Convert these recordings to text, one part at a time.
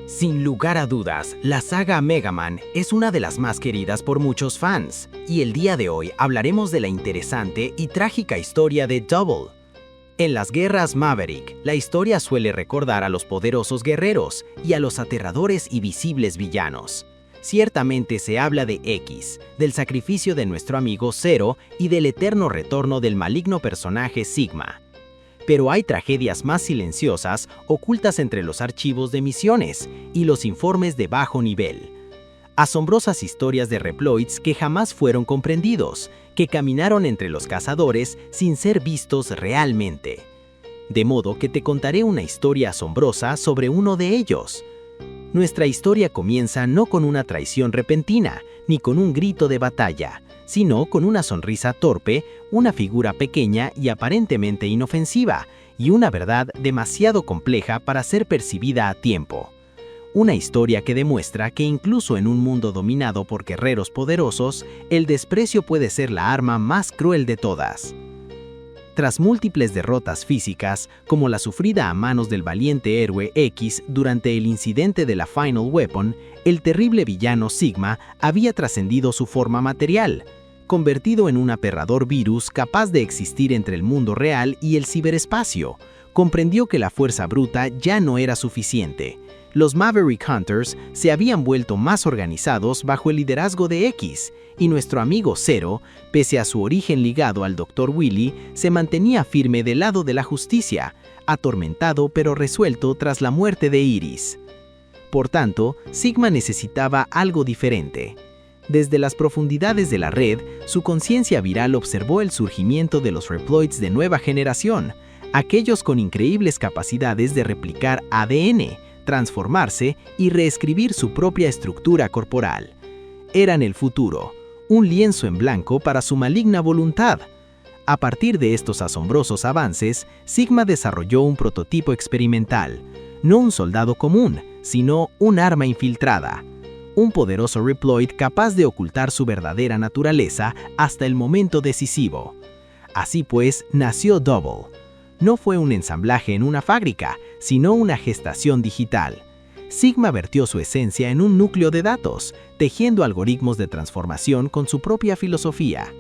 Sin lugar a dudas, la saga Mega Man es una de las más queridas por muchos fans, y el día de hoy hablaremos de la interesante y trágica historia de Double. En las guerras Maverick, la historia suele recordar a los poderosos guerreros y a los aterradores y visibles villanos. Ciertamente se habla de X, del sacrificio de nuestro amigo Zero y del eterno retorno del maligno personaje Sigma. Pero hay tragedias más silenciosas ocultas entre los archivos de misiones y los informes de bajo nivel. Asombrosas historias de Reploids que jamás fueron comprendidos, que caminaron entre los cazadores sin ser vistos realmente. De modo que te contaré una historia asombrosa sobre uno de ellos. Nuestra historia comienza no con una traición repentina, ni con un grito de batalla, sino con una sonrisa torpe, una figura pequeña y aparentemente inofensiva, y una verdad demasiado compleja para ser percibida a tiempo. Una historia que demuestra que incluso en un mundo dominado por guerreros poderosos, el desprecio puede ser la arma más cruel de todas. Tras múltiples derrotas físicas, como la sufrida a manos del valiente héroe X durante el incidente de la Final Weapon, el terrible villano Sigma había trascendido su forma material, convertido en un aterrador virus capaz de existir entre el mundo real y el ciberespacio. Comprendió que la fuerza bruta ya no era suficiente. Los Maverick Hunters se habían vuelto más organizados bajo el liderazgo de X, y nuestro amigo Zero, pese a su origen ligado al Dr. Wily, se mantenía firme del lado de la justicia, atormentado pero resuelto tras la muerte de Iris. Por tanto, Sigma necesitaba algo diferente. Desde las profundidades de la red, su conciencia viral observó el surgimiento de los Reploids de nueva generación, aquellos con increíbles capacidades de replicar ADN, transformarse y reescribir su propia estructura corporal. Eran el futuro, un lienzo en blanco para su maligna voluntad. A partir de estos asombrosos avances, Sigma desarrolló un prototipo experimental, no un soldado común, sino un arma infiltrada. Un poderoso Reploid capaz de ocultar su verdadera naturaleza hasta el momento decisivo. Así pues, nació Double. No fue un ensamblaje en una fábrica, sino una gestación digital. Sigma vertió su esencia en un núcleo de datos, tejiendo algoritmos de transformación con su propia filosofía.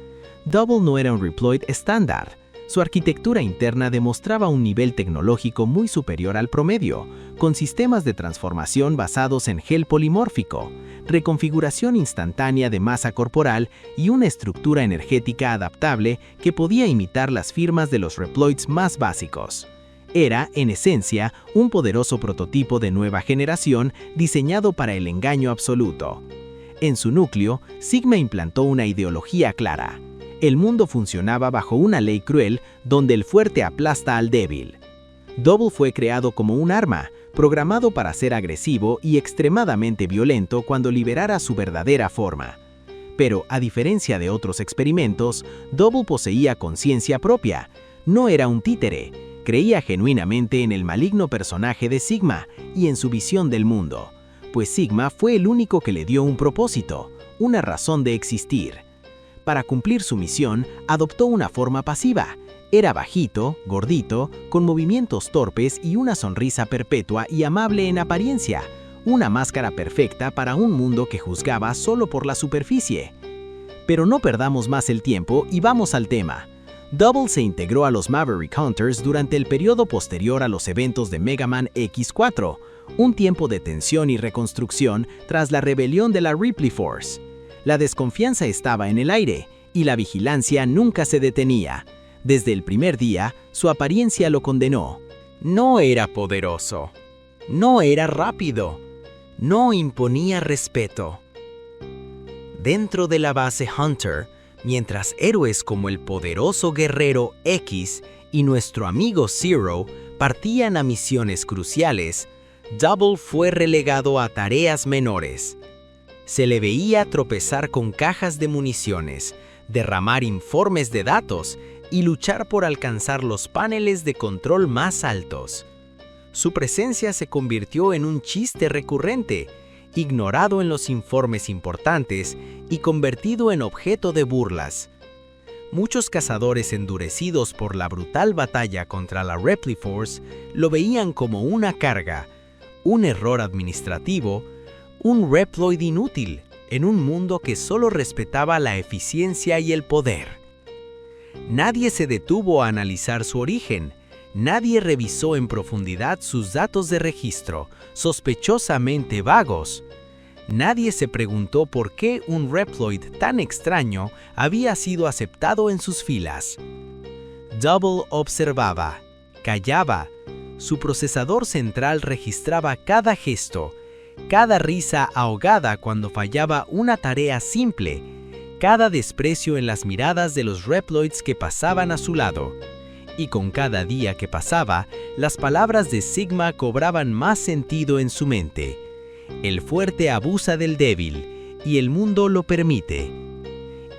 Double no era un Reploid estándar. Su arquitectura interna demostraba un nivel tecnológico muy superior al promedio, con sistemas de transformación basados en gel polimórfico, reconfiguración instantánea de masa corporal y una estructura energética adaptable que podía imitar las firmas de los Reploids más básicos. Era, en esencia, un poderoso prototipo de nueva generación diseñado para el engaño absoluto. En su núcleo, Sigma implantó una ideología clara. El mundo funcionaba bajo una ley cruel donde el fuerte aplasta al débil. Double fue creado como un arma, programado para ser agresivo y extremadamente violento cuando liberara su verdadera forma. Pero, a diferencia de otros experimentos, Double poseía conciencia propia. No era un títere, creía genuinamente en el maligno personaje de Sigma y en su visión del mundo, pues Sigma fue el único que le dio un propósito, una razón de existir. Para cumplir su misión, adoptó una forma pasiva. Era bajito, gordito, con movimientos torpes y una sonrisa perpetua y amable en apariencia, una máscara perfecta para un mundo que juzgaba solo por la superficie. Pero no perdamos más el tiempo y vamos al tema. Double se integró a los Maverick Hunters durante el periodo posterior a los eventos de Mega Man X4, un tiempo de tensión y reconstrucción tras la rebelión de la Ripley Force. La desconfianza estaba en el aire, y la vigilancia nunca se detenía. Desde el primer día, su apariencia lo condenó. No era poderoso. No era rápido. No imponía respeto. Dentro de la base Hunter, mientras héroes como el poderoso guerrero X y nuestro amigo Zero partían a misiones cruciales, Double fue relegado a tareas menores. Se le veía tropezar con cajas de municiones, derramar informes de datos y luchar por alcanzar los paneles de control más altos. Su presencia se convirtió en un chiste recurrente, ignorado en los informes importantes y convertido en objeto de burlas. Muchos cazadores endurecidos por la brutal batalla contra la Ripley Force lo veían como una carga, un error administrativo, un Reploid inútil en un mundo que solo respetaba la eficiencia y el poder. Nadie se detuvo a analizar su origen. Nadie revisó en profundidad sus datos de registro, sospechosamente vagos. Nadie se preguntó por qué un Reploid tan extraño había sido aceptado en sus filas. Double observaba, callaba. Su procesador central registraba cada gesto, cada risa ahogada cuando fallaba una tarea simple, cada desprecio en las miradas de los Reploids que pasaban a su lado. Y con cada día que pasaba, las palabras de Sigma cobraban más sentido en su mente. El fuerte abusa del débil, y el mundo lo permite.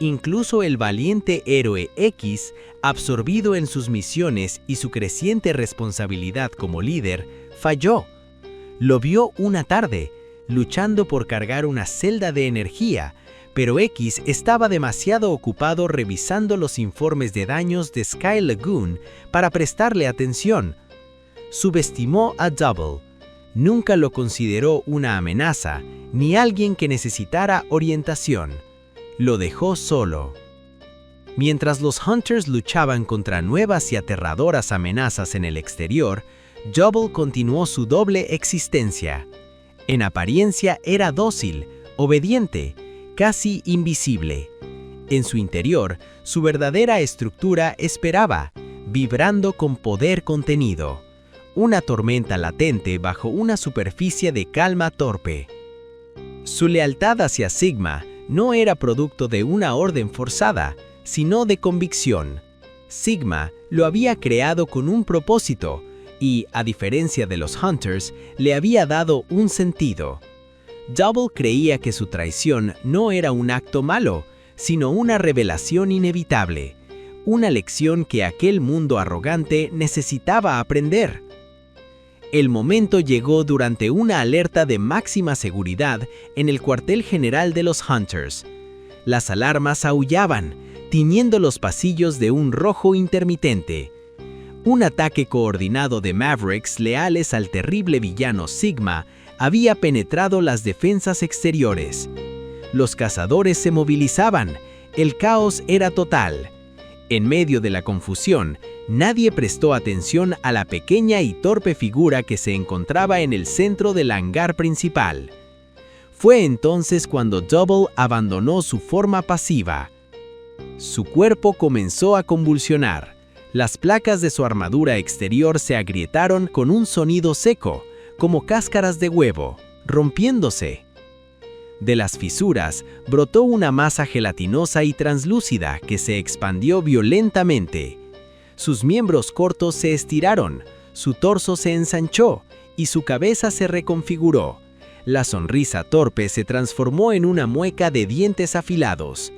Incluso el valiente héroe X, absorbido en sus misiones y su creciente responsabilidad como líder, falló. Lo vio una tarde, luchando por cargar una celda de energía, pero X estaba demasiado ocupado revisando los informes de daños de Sky Lagoon para prestarle atención. Subestimó a Double. Nunca lo consideró una amenaza, ni alguien que necesitara orientación. Lo dejó solo. Mientras los Hunters luchaban contra nuevas y aterradoras amenazas en el exterior, Double continuó su doble existencia. En apariencia era dócil, obediente, casi invisible. En su interior, su verdadera estructura esperaba, vibrando con poder contenido. Una tormenta latente bajo una superficie de calma torpe. Su lealtad hacia Sigma no era producto de una orden forzada, sino de convicción. Sigma lo había creado con un propósito y, a diferencia de los Hunters, le había dado un sentido. Double creía que su traición no era un acto malo, sino una revelación inevitable, una lección que aquel mundo arrogante necesitaba aprender. El momento llegó durante una alerta de máxima seguridad en el cuartel general de los Hunters. Las alarmas aullaban, tiñendo los pasillos de un rojo intermitente. Un ataque coordinado de Mavericks leales al terrible villano Sigma había penetrado las defensas exteriores. Los cazadores se movilizaban, el caos era total. En medio de la confusión, nadie prestó atención a la pequeña y torpe figura que se encontraba en el centro del hangar principal. Fue entonces cuando Double abandonó su forma pasiva. Su cuerpo comenzó a convulsionar. Las placas de su armadura exterior se agrietaron con un sonido seco, como cáscaras de huevo, rompiéndose. De las fisuras brotó una masa gelatinosa y translúcida que se expandió violentamente. Sus miembros cortos se estiraron, su torso se ensanchó y su cabeza se reconfiguró. La sonrisa torpe se transformó en una mueca de dientes afilados.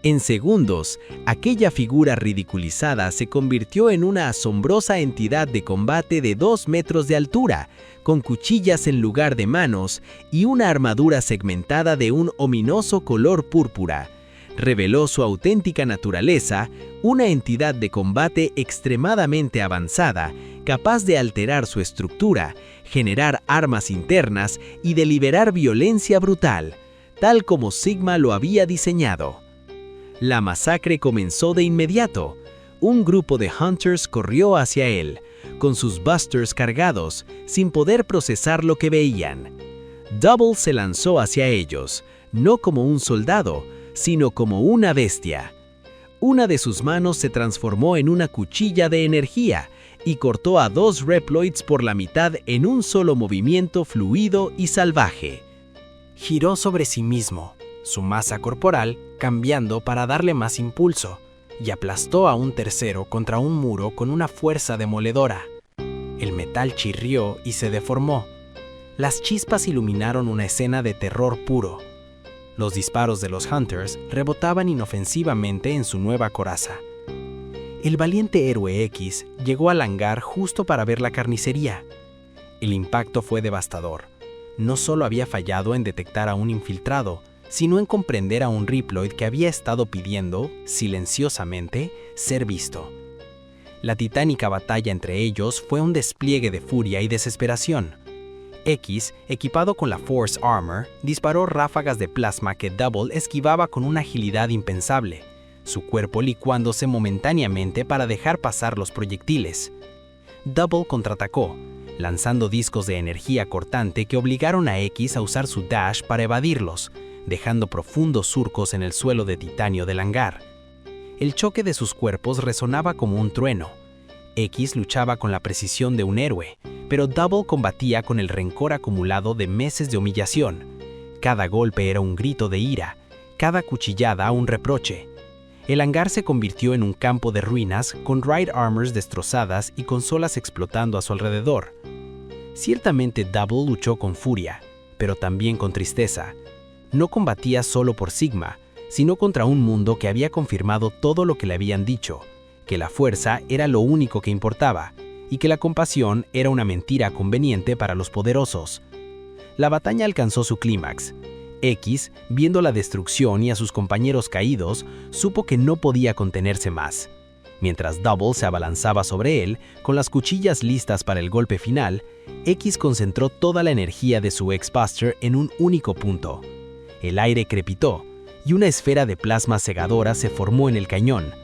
En segundos, aquella figura ridiculizada se convirtió en una asombrosa entidad de combate de 2 metros de altura, con cuchillas en lugar de manos y una armadura segmentada de un ominoso color púrpura. Reveló su auténtica naturaleza, una entidad de combate extremadamente avanzada, capaz de alterar su estructura, generar armas internas y deliberar violencia brutal, tal como Sigma lo había diseñado. La masacre comenzó de inmediato. Un grupo de Hunters corrió hacia él, con sus busters cargados, sin poder procesar lo que veían. Double se lanzó hacia ellos, no como un soldado, sino como una bestia. Una de sus manos se transformó en una cuchilla de energía y cortó a 2 Reploids por la mitad en un solo movimiento fluido y salvaje. Giró sobre sí mismo, su masa corporal cambiando para darle más impulso, y aplastó a un tercero contra un muro con una fuerza demoledora. El metal chirrió y se deformó. Las chispas iluminaron una escena de terror puro. Los disparos de los Hunters rebotaban inofensivamente en su nueva coraza. El valiente héroe X llegó al hangar justo para ver la carnicería. El impacto fue devastador. No solo había fallado en detectar a un infiltrado, sino en comprender a un Reploid que había estado pidiendo, silenciosamente, ser visto. La titánica batalla entre ellos fue un despliegue de furia y desesperación. X, equipado con la Force Armor, disparó ráfagas de plasma que Double esquivaba con una agilidad impensable, su cuerpo licuándose momentáneamente para dejar pasar los proyectiles. Double contraatacó, lanzando discos de energía cortante que obligaron a X a usar su dash para evadirlos, dejando profundos surcos en el suelo de titanio del hangar. El choque de sus cuerpos resonaba como un trueno. X luchaba con la precisión de un héroe, pero Double combatía con el rencor acumulado de meses de humillación. Cada golpe era un grito de ira, cada cuchillada un reproche. El hangar se convirtió en un campo de ruinas, con ride armors destrozadas y consolas explotando a su alrededor. Ciertamente Double luchó con furia, pero también con tristeza. No combatía solo por Sigma, sino contra un mundo que había confirmado todo lo que le habían dicho, que la fuerza era lo único que importaba, y que la compasión era una mentira conveniente para los poderosos. La batalla alcanzó su clímax. X, viendo la destrucción y a sus compañeros caídos, supo que no podía contenerse más. Mientras Double se abalanzaba sobre él, con las cuchillas listas para el golpe final, X concentró toda la energía de su X-Buster en un único punto. El aire crepitó, y una esfera de plasma cegadora se formó en el cañón.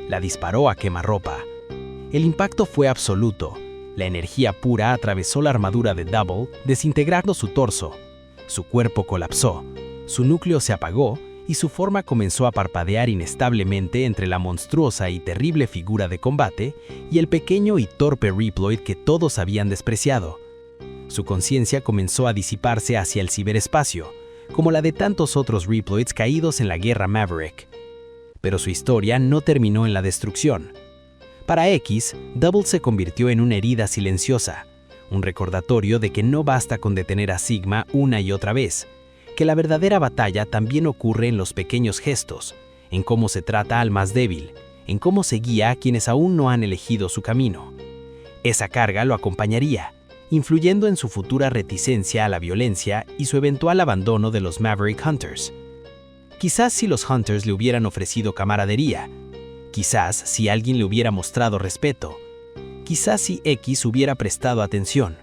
La disparó a quemarropa. El impacto fue absoluto. La energía pura atravesó la armadura de Double, desintegrando su torso. Su cuerpo colapsó, su núcleo se apagó y su forma comenzó a parpadear inestablemente entre la monstruosa y terrible figura de combate y el pequeño y torpe Reploid que todos habían despreciado. Su conciencia comenzó a disiparse hacia el ciberespacio, como la de tantos otros Reploids caídos en la guerra Maverick. Pero su historia no terminó en la destrucción. Para X, Double se convirtió en una herida silenciosa, un recordatorio de que no basta con detener a Sigma una y otra vez, que la verdadera batalla también ocurre en los pequeños gestos, en cómo se trata al más débil, en cómo se guía a quienes aún no han elegido su camino. Esa carga lo acompañaría, influyendo en su futura reticencia a la violencia y su eventual abandono de los Maverick Hunters. Quizás si los Hunters le hubieran ofrecido camaradería, quizás si alguien le hubiera mostrado respeto, quizás si X hubiera prestado atención.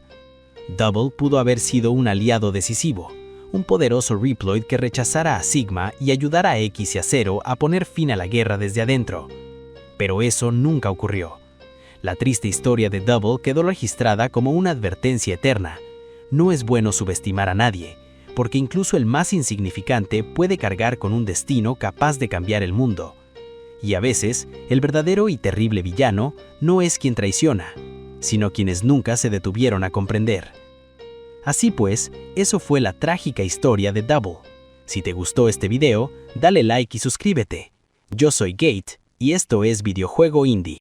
Double pudo haber sido un aliado decisivo, un poderoso Reploid que rechazara a Sigma y ayudara a X y a Zero a poner fin a la guerra desde adentro. Pero eso nunca ocurrió. La triste historia de Double quedó registrada como una advertencia eterna. No es bueno subestimar a nadie, porque incluso el más insignificante puede cargar con un destino capaz de cambiar el mundo. Y a veces, el verdadero y terrible villano no es quien traiciona, sino quienes nunca se detuvieron a comprender. Así pues, eso fue la trágica historia de Double. Si te gustó este video, dale like y suscríbete. Yo soy Gate, y esto es Videojuego Indie.